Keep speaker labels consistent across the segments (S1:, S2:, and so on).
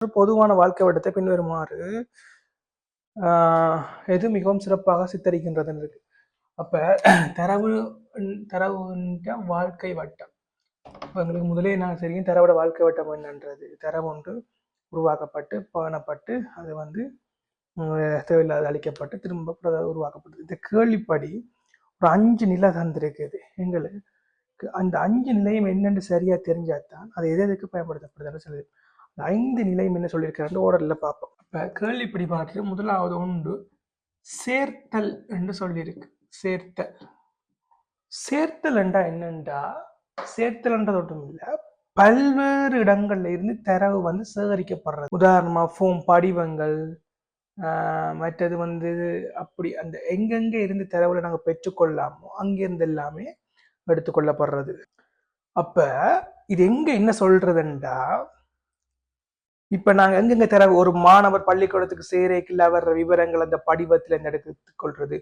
S1: பொதுவான வாழ்க்கை வட்டத்தை பின்வருமாறு எது மிகவும் சிறப்பாக சித்தரிக்கின்றதுன்னு இருக்கு. அப்ப தரவு தரவுன்ற வாழ்க்கை வட்டம். எங்களுக்கு முதலே நான் தெரியும் தரவோட வாழ்க்கை வட்டம் என்னன்றது. தரவு ஒன்று உருவாக்கப்பட்டு பேணப்பட்டு அது வந்து தேவையில்லாத அழிக்கப்பட்டு திரும்ப உருவாக்கப்பட்டது. இந்த கேள்விப்படி ஒரு 5 நிலை தந்திருக்குது எங்களுக்கு. அந்த 5 நிலையும் என்னென்னு சரியா தெரிஞ்சாதான் அது எதுக்கு பயன்படுத்தப்படுதுன்னு சொல்லுது. அந்த 5 நிலையும் என்ன சொல்லியிருக்காரு ஓடல்ல பார்ப்போம். இப்ப கேள்விப்படி பார்த்து முதலாவது ஒன்று சேர்த்தல் என்று சொல்லியிருக்கு. சேர்த்தல் என்றா என்னண்டா, சேர்த்தல்ன்றது ஒன்றும் இல்லை, பல்வேறு இடங்கள்ல இருந்து தரவு வந்து சேகரிக்கப்படுறது. உதாரணமா ஃபோம் படிவங்கள், மற்றது வந்து அப்படி அந்த எங்கெங்க இருந்து தரவுல நாங்கள் பெற்றுக்கொள்ளாமோ அங்கிருந்து எல்லாமே எடுத்துக்கொள்ளப்படுறது. அப்ப இது எங்க என்ன சொல்றதுண்டா, இப்ப நாங்க எங்கெங்க தரவு ஒரு மாணவர் பள்ளிக்கூடத்துக்கு சேரைக்குள்ள வர்ற விவரங்கள் அந்த படிவத்துல இருந்து எடுத்துக்கொள்றது,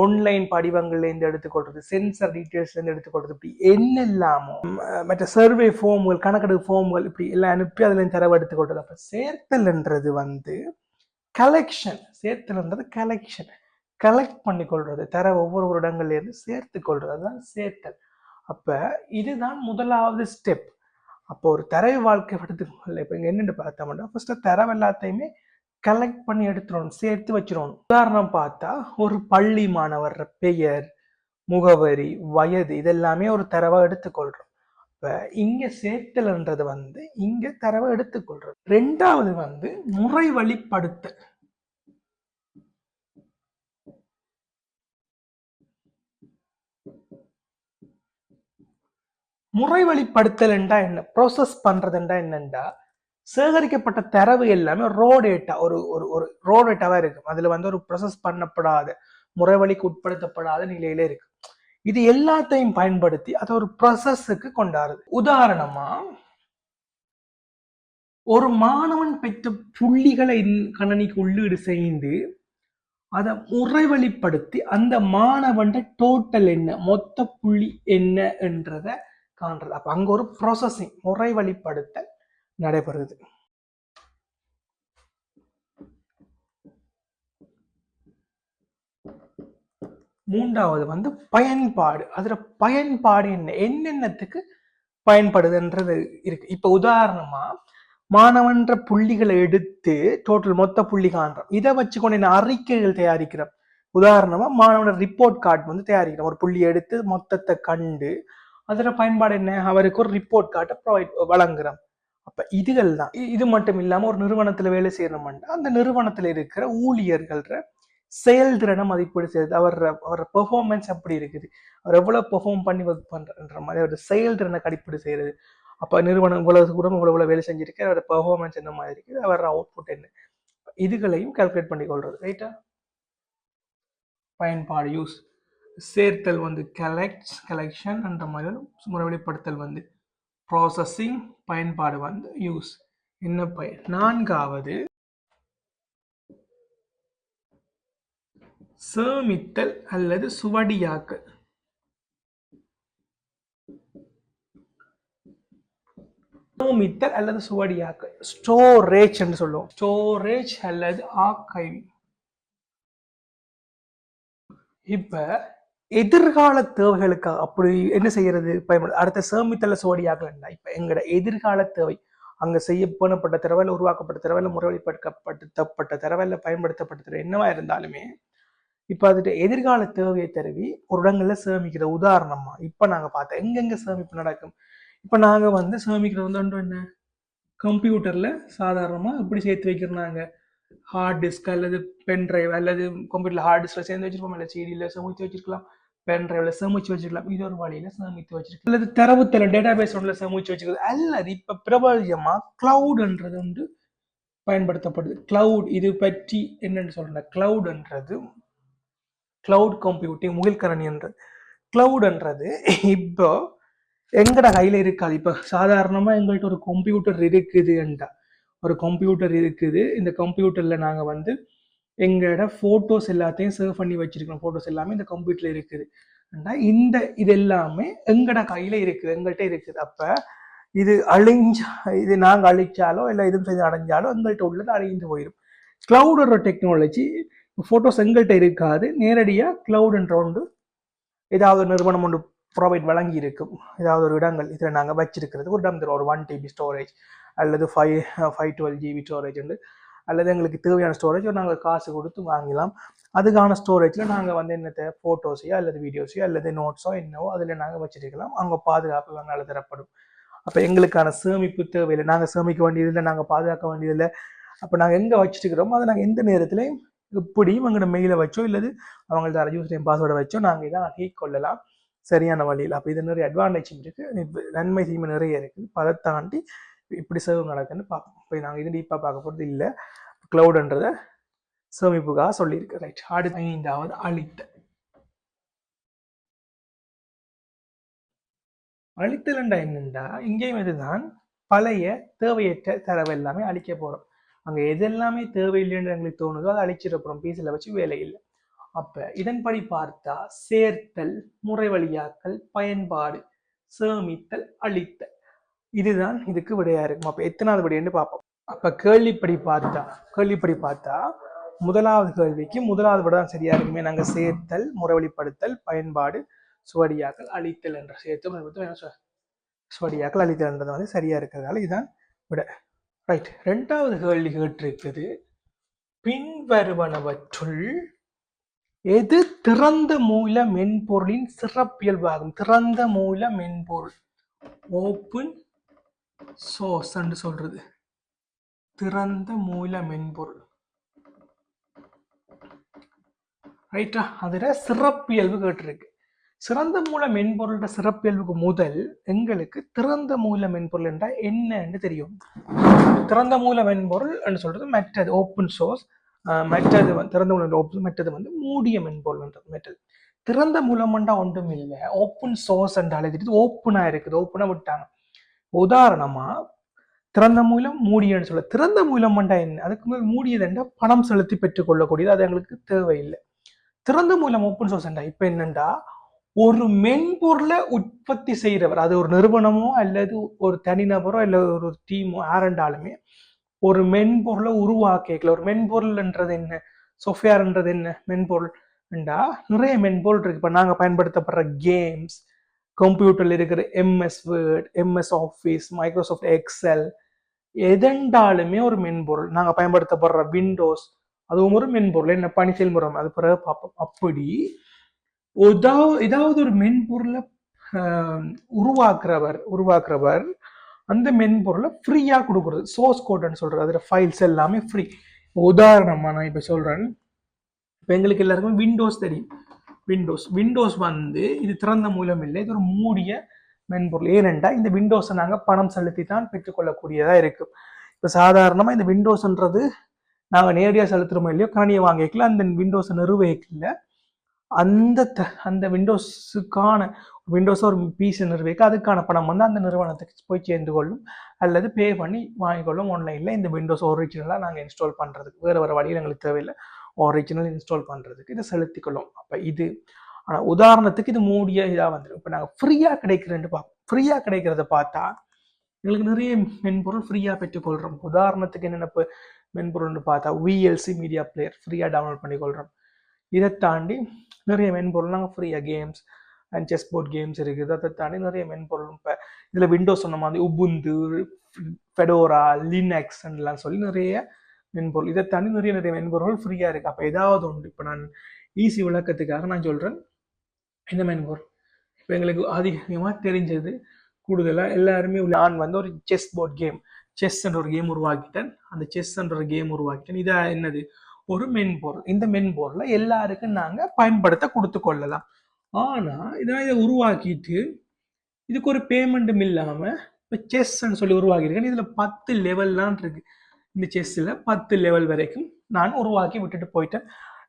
S1: ஆன்லைன் படிவங்கள்ல இருந்து எடுத்துக்கொள்றது, சென்சர் டீட்டெயில்ஸ்ல இருந்து எடுத்துக்கொள்றது, இப்படி என்னெல்லாமோ மற்ற சர்வே ஃபார்ம்கள், கணக்கெடுப்பு ஃபார்ம்கள் இப்படி எல்லாம் அனுப்பி அதுல இருந்து தரவு எடுத்துக்கொள்றது. அப்ப சேர்த்தல்ன்றது வந்து கலெக்ஷன். சேர்த்தல்ன்றது கலெக்ஷன், கலெக்ட் பண்ணி கொள்றது, தரவு ஒவ்வொரு இடங்கள்ல இருந்து சேர்த்து கொள்றது, அதுதான் சேர்த்தல். அப்ப இதுதான் முதலாவது ஸ்டெப். அப்போ ஒரு தரவு வாழ்க்கை வட்டத்துக்குள்ள இப்ப இங்க என்னென்னு பார்த்தோம்னா, ஃபர்ஸ்ட் தரவு எல்லாத்தையுமே கலெக்ட் பண்ணி எடுத்துடணும், சேர்த்து வச்சிடணும். உதாரணம் பார்த்தா ஒரு பள்ளி மாணவர் பெயர், முகவரி, வயது இதெல்லாமே ஒரு தரவை எடுத்துக்கொள்றோம். இப்ப இங்க சேர்த்தல்ன்றது வந்து இங்க தரவை எடுத்துக்கொள்றது. ரெண்டாவது வந்து முறை வழிப்படுத்தல். முறை வழிப்படுத்தல் என்றா என்ன, ப்ரோசஸ் பண்றதுண்டா என்னண்டா, சேகரிக்கப்பட்ட தரவு எல்லாமே ரோ டேட்டா, ஒரு ரோ டேட்டாவா இருக்கு. அதுல வந்து ஒரு ப்ரோசஸ் பண்ணப்படாத, முறைவழிக்கு உட்படுத்தப்படாத நிலையில இருக்கு. இது எல்லாத்தையும் பயன்படுத்தி அதை ஒரு ப்ரோசஸுக்கு கொண்டாடுது. உதாரணமா ஒரு மாணவன் பெற்ற புள்ளிகளை கணனிக்கு உள்ளீடு செய்து அதை முறைவழிப்படுத்தி அந்த மாணவன் டோட்டல் என்ன, மொத்த புள்ளி என்ன என்றதை காண்றது. அப்ப அங்க ஒரு ப்ராசஸிங், முறை வழிப்படுத்தல் நடைபெறுது. மூன்றாவது வந்து பயன்பாடு. அதுல பயன்பாடு என்னென்னத்துக்கு பயன்படுதுன்றது இருக்கு. இப்ப உதாரணமா மாணவன்ற புள்ளிகளை எடுத்து டோட்டல் மொத்த புள்ளி காண்றோம். இதை வச்சுக்கொண்டு அறிக்கைகள் தயாரிக்கிறோம். உதாரணமா மாணவனோட ரிப்போர்ட் கார்டு வந்து தயாரிக்கிறோம். ஒரு புள்ளி எடுத்து மொத்தத்தை கண்டு அதோட பயன்பாடு என்ன, அவருக்கு ஒரு ரிப்போர்ட் கார்டை வழங்குறோம். அப்ப இதுகள் தான். இது மட்டும் இல்லாம ஒரு நிறுவனத்துல வேலை செய்யணும்னா அந்த நிறுவனத்துல இருக்கிற ஊழியர்கள் செயல்திறனை மதிப்பீடு செய்யுது. அவர பெர்ஃபார்மன்ஸ் அப்படி இருக்குது, அவர் எவ்வளவு பெர்ஃபார்ம் பண்ணி ஒர்க் பண்றன்ற மாதிரி அவரோட செயல்திறனை கணிப்பீடு செய்யறது. அப்ப நிறுவனம் இவ்வளவு கூட இவ்வளவு வேலை செஞ்சிருக்கு, அவரோட பெர்ஃபார்மன்ஸ் என்ன மாதிரி இருக்குது, அவரோட அவுட்புட் என்ன, இதுகளையும் கால்குலேட் பண்ணி கொள்றது. ரைட்டா? பயன்பாடு யூஸ். சேர்த்தல் வந்து கலெக்ஷன் என்ற மாதிரி, முறைப்படுத்தல் வந்து ப்ராசஸிங், பயன்பாடு வந்து யூஸ். என்ன பயன்? நான்காவது சேமித்தல் அல்லது சுவடியாக்கல். சேமித்தல் அல்லது சுவடியாக்கல், ஸ்டோரேஜ் என்று சொல்லுவோம். ஸ்டோரேஜ் அல்லது ஆர்கைவிங். இப்ப எதிர்கால தேவைகளுக்காக அப்படி என்ன செய்யறது, பயன்படுது. அடுத்த சேமித்தல சுவடியாக்கல். இப்ப எங்கட எதிர்கால தேவை, அங்க செய்யப்பட்ட தரவில், உருவாக்கப்பட்ட தரவில், முறைப்படுத்தப்பட்ட தரவில், பயன்படுத்தப்பட்ட தரவு என்னவா இருந்தாலுமே இப்ப அதுட்டு எதிர்கால தேவையை தருவி ஒரு இடங்கள்ல சேமிக்கிற. உதாரணமா இப்ப நாங்க பார்த்தோம் எங்கெங்க சேமிப்பு நடக்கும். இப்ப நாங்க வந்து சேமிக்கிறது வந்து என்ன, கம்ப்யூட்டர்ல சாதாரணமா எப்படி சேர்த்து வைக்கிறாங்க, ஹார்ட் டிஸ்க் அல்லது பென் டிரைவ் அல்லது கம்ப்யூட்டர்ல ஹார்ட் டிஸ்க்ல சேர்ந்து வச்சிருப்போம், இல்லை சிடியில சேமித்து வச்சிருக்கலாம், பென் டிரைவ்ல சேமிச்சு வச்சிருக்கலாம். இது ஒரு வழியில சேமித்து வச்சிருக்கலாம். அல்லது தரவுத்தல டேட்டாபேஸ் ஒன்றுல சேமிச்சு வச்சிருக்கிறது. அல்லது இப்ப பிரபல்யமா கிளவுட்ன்றது வந்து பயன்படுத்தப்படுது. கிளவுட், இது பற்றி என்னன்னு சொல்றேன். கிளவுட் கம்ப்யூட்டிங், முகில்கரணி என்றது. கிளவுட்ன்றது இப்போ எங்கட கையில இருக்காது. இப்ப சாதாரணமா எங்கள்கிட்ட ஒரு கம்ப்யூட்டர் இருக்குதுன்றா, ஒரு கம்ப்யூட்டர் இருக்குது, இந்த கம்ப்யூட்டர்ல நாங்க வந்து எங்களோட போட்டோஸ் எல்லாத்தையும் சேவ் பண்ணி வச்சிருக்கோம். போட்டோஸ் எல்லாமே இந்த கம்ப்யூட்டர்ல இருக்குது. இது எல்லாமே எங்கட கையில இருக்குது, எங்கள்கிட்ட இருக்குது. அப்ப இது அழிஞ்ச இது நாங்கள் அழிச்சாலோ இல்லை எதுவும் செய்து அடைஞ்சாலோ எங்கள்கிட்ட உள்ளது அழிந்து போயிடும். கிளவுடுற டெக்னாலஜி ஃபோட்டோஸ் எங்கள்கிட்ட இருக்காது, நேரடியாக கிளவுடுன்ற ஒன்று ஏதாவது நிறுவனம் ஒன்று ப்ரொவைட் வழங்கி இருக்கும். ஏதாவது ஒரு இடங்கள் இதில் நாங்கள் வச்சிருக்கிறது ஒரு இடம் தரும், ஒரு 1 TB ஸ்டோரேஜ் அல்லது 512 GB ஸ்டோரேஜ் உண்டு, அல்லது எங்களுக்கு தேவையான ஸ்டோரேஜ் நாங்கள் காசு கொடுத்து வாங்கலாம். அதுக்கான ஸ்டோரேஜில் நாங்கள் வந்து என்னத்தை ஃபோட்டோஸையோ அல்லது வீடியோஸையோ அல்லது நோட்ஸோ என்னவோ அதில் நாங்கள் வச்சிருக்கலாம். அவங்க பாதுகாப்பு எங்களால் தரப்படும். அப்போ எங்களுக்கான சேமிப்பு தேவையில்லை, நாங்கள் சேமிக்க வேண்டியதில்லை, நாங்கள் பாதுகாக்க வேண்டியதில்லை. அப்போ நாங்கள் எங்கே வச்சுருக்கிறோமோ அதை நாங்கள் எந்த நேரத்துலையும் இப்படியும் எங்களோட மெயிலை வச்சோ இல்லது அவங்கள்ட்ட யூஸ் டைம் பாஸ்வேர்டை வச்சோ நாங்கள் இதை ஆக்கிக் கொள்ளலாம் சரியான வழியில். அப்போ இது நிறைய அட்வான்டேஜ் இருக்குது, நன்மை தீமை நிறைய இருக்குது. அதை தாண்டி இப்படி சேவ் நடக்குன்னு பார்ப்போம். இப்போ நாங்கள் இது டீப்பாக பார்க்க போகிறது இல்லை, கிளவுடுன்றதை சேமிப்புக்காக சொல்லியிருக்கு. ரைட், அடுத்த 5வது அழித்தல். அழித்தல் என்னென்றா இங்கேயும் இதுதான் பழைய தேவையற்ற தரவு எல்லாமே அழிக்க போகிறோம். அங்கே எதெல்லாமே தேவையில்லைன்னு எங்களுக்கு தோணுதோ அதை அழிச்சிடப்போகிறோம், பீஸில் வச்சு வேலை இல்லை. அப்போ இதன்படி பார்த்தா சேர்த்தல், முறை வழியாக்கல், பயன்பாடு, சேமித்தல், அழித்தல், இதுதான் இதுக்கு விடையா இருக்கும். அப்போ எத்தனாவது விடைன்னு பார்ப்போம். அப்போ கேள்விப்படி பார்த்தா முதலாவது கேள்விக்கு முதலாவது விட தான் சரியா இருக்குமே. நாங்கள் சேர்த்தல், முறைவழிப்படுத்தல், பயன்பாடு, சுவடியாக்கல், அழித்தல் என்ற சேர்த்து சுவடியாக்கல், அழித்தல் என்றது வந்து சரியா இருக்கிறதால இதுதான் விட. ரைட், 2வது கேள்வி கேட்டிருக்குது, பின்வருவனவற்றுள் எது திறந்த மூல மென்பொருளின் சிறப்பியல்பாகும்? திறந்த மூல மென்பொருள், ஓப்பன் சோர்ஸ் என்று சொல்றது, திறந்த மூல மென்பொருள். ரைட்டா, அதுல சிறப்பியல்பு கேட்டிருக்கு. சிறந்த மூல மென்பொருளோட சிறப்பியல்புக்கு முதல் எங்களுக்கு திறந்த மூல மென்பொருள் என்றால் என்னன்னு தெரியும். திறந்த மூல மென்பொருள் என்று சொல்றது மற்றது ஓப்பன் சோர்ஸ், மற்றது திறந்த மூல மற்றது வந்து மூடிய மென்பொருள். மெட்டல் திறந்த மூலம்ண்டா ஒன்றும் இல்லை, ஓப்பன் சோர்ஸ் என்று அழைச்சிட்டு ஓப்பனா இருக்குது, ஓப்பனா விட்டாங்க. உதாரணமா திறந்த மூலம் மூடியன்னு சொல்ல, திறந்த மூலம்ண்டா என்ன, அதுக்கு மேல் மூடியதுண்டா பணம் செலுத்தி பெற்றுக்கொள்ளக்கூடியது, அது எங்களுக்கு தேவையில்லை. திறந்த மூலம் ஓப்பன் சோர்ஸ் என்றா இப்ப என்னண்டா ஒரு மென்பொருளை உற்பத்தி செய்கிறவர், அது ஒரு நிறுவனமோ அல்லது ஒரு தனிநபரோ இல்லை ஒரு டீமோ யாரெண்டாலுமே ஒரு மென்பொருளை உருவாக்கல. ஒரு மென்பொருள்ன்றது என்ன, சாஃப்ட்வேர்ன்றது என்ன, மென்பொருள் என்றா நிறைய மென்பொருள் இருக்கு. இப்போ நாங்கள் பயன்படுத்தப்படுற கேம்ஸ், கம்ப்யூட்டர்ல இருக்கிற MS Word, MS Office, Microsoft Excel, எதெண்டாலுமே ஒரு மென்பொருள். நாங்கள் பயன்படுத்தப்படுற விண்டோஸ், அதுவும் ஒரு மென்பொருள், என்ன பணி செயல்முறை, அது பிறகு பார்ப்போம். அப்படி ஏதாவது ஒரு மென்பொருளை உருவாக்குறவர் அந்த மென்பொருளை ஃப்ரீயா கொடுக்குறது, சோர்ஸ் கோட்னு சொல்றது, அதுல ஃபைல்ஸ் எல்லாமே ஃப்ரீ. உதாரணமா நான் இப்ப சொல்றேன், இப்போ எங்களுக்கு எல்லாருக்கும் விண்டோஸ் தெரியும். விண்டோஸ் வந்து இது திறந்த மூலம் இல்லை, இது ஒரு மூடிய மென்பொருள். ஏனென்றா இந்த விண்டோஸை நாங்கள் பணம் செலுத்தி தான் பெற்றுக்கொள்ளக்கூடியதா இருக்கும். இப்போ சாதாரணமா இந்த விண்டோஸ்ன்றது நாங்கள் நேரடியாக செலுத்துறோமோ இல்லையோ, கணினியை வாங்கிக்கல, அந்த விண்டோஸை நிறுவிக்கல, அந்த விண்டோஸுக்கான விண்டோஸ் ஒரு பிசி நிறுவிக்க அதுக்கான பணம் வந்து அந்த நிறுவனத்துக்கு போய் சேர்ந்து கொள்ளும் அல்லது பே பண்ணி வாங்கிக்கொள்ளும் ஆன்லைனில். இந்த விண்டோஸ் ஒரிஜினலாக நாங்கள் இன்ஸ்டால் பண்ணுறதுக்கு வேறு வழியில் எங்களுக்கு தேவையில்லை, ஒரிஜினல் இன்ஸ்டால் பண்ணுறதுக்கு இதை செலுத்தி கொள்ளும். அப்போ இது ஆனால் உதாரணத்துக்கு இது மூடிய இதாக வந்துடும். இப்போ நாங்கள் ஃப்ரீயாக கிடைக்கிறேன்னு பார்ப்போம். ஃப்ரீயாக கிடைக்கிறத பார்த்தா எங்களுக்கு நிறைய மென்பொருள் ஃப்ரீயாக பெற்றுக்கொள்கிறோம். உதாரணத்துக்கு என்னென்ன மென்பொருள்னு பார்த்தா VLC மீடியா பிளேயர் ஃப்ரீயாக டவுன்லோட் பண்ணிக்கொள்கிறோம். இதை தாண்டி நிறைய மென்பொருள் நாங்கள் ஃப்ரீயாக games and chess board games இருக்குது. அதை தாண்டி நிறைய மென்பொருள் இப்போ இதில் விண்டோஸ் சொன்ன மாதிரி உபுந்து, ஃபெடோரா, லினக்ஸ் எல்லாம் சொல்லி நிறைய மென்பொருள், இதை தாண்டி நிறைய மென்பொருள் ஃப்ரீயாக இருக்குது. அப்போ ஏதாவது உண்டு. இப்போ நான் ஈஸி விளக்கத்துக்காக நான் சொல்கிறேன், இந்த மென்பொருள் இப்போ எங்களுக்கு அதிகமாக தெரிஞ்சது கூடுதலாக எல்லாருமே நான் வந்து ஒரு செஸ் போர்ட் கேம், செஸ் என்ற ஒரு கேம் உருவாக்கிட்டேன். அந்த செஸ் என்ற ஒரு கேம் உருவாக்கிட்டேன். இதை என்னது ஒரு மென்பொருள். இந்த மென்பொருளை எல்லாருக்கும் நாங்கள் பயன்படுத்த கொடுத்து கொள்ளலாம். ஆனால் இதை உருவாக்கிட்டு இதுக்கு ஒரு பேமெண்ட்டும் இல்லாமல் இப்போ செஸ்ன்னு சொல்லி உருவாக்கியிருக்கேன். இதில் 10 லெவல்லாம் இருக்கு. இந்த செஸ்ஸில் 10 லெவல் வரைக்கும் நான் உருவாக்கி விட்டுட்டு போயிட்டேன்.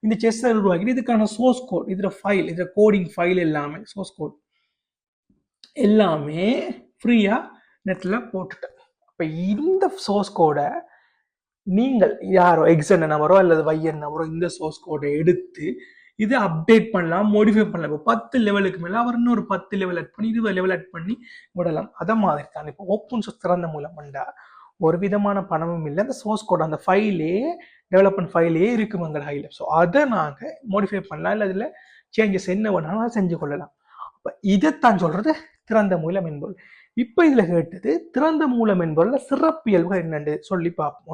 S1: இந்த செஸ்ஸை உருவாக்கிட்டு இதுக்கான சோர்ஸ் கோட், இதில் ஃபைல், இதில் கோடிங் ஃபைல் எல்லாமே, சோர்ஸ் கோட் எல்லாமே ஃப்ரீயாக நெட்டில் போட்டுட்டேன். அப்போ இந்த சோர்ஸ் கோடை நீங்கள் யாரோ எக்ஸ் என்ன நபரோ அல்லது Y என்ன நபரோ இந்த சோர்ஸ் கோடை எடுத்து இதை அப்டேட் பண்ணலாம், மோடிஃபை பண்ணலாம். இப்போ 10 லெவலுக்கு மேலே அவர் இன்னொரு 10 லெவல் ஆட் பண்ணி 20 லெவல் ஆட் பண்ணி விடலாம். அதை மாதிரி தான் இப்போ ஓப்பன் சோர்ஸ் திறந்த மூலம் பண்ணா ஒரு விதமான பணமும் இல்லை. அந்த சோர்ஸ் கோட் அந்த ஃபைலே டெவலப்மெண்ட் ஃபைலே இருக்கும் எங்கள் ஹைல. ஸோ அதை நாங்கள் மோடிஃபை பண்ணலாம், இல்லை அதில் சேஞ்சஸ் என்ன வேணாலும் அதை செஞ்சு கொள்ளலாம். அப்போ இதைத்தான் சொல்றது திறந்த மூல மென்பொருள். இப்போ இதில் கேட்டது திறந்த மூல மென்பொருள் சிறப்பியல்புகள் என்னென்று சொல்லி பார்ப்போம்.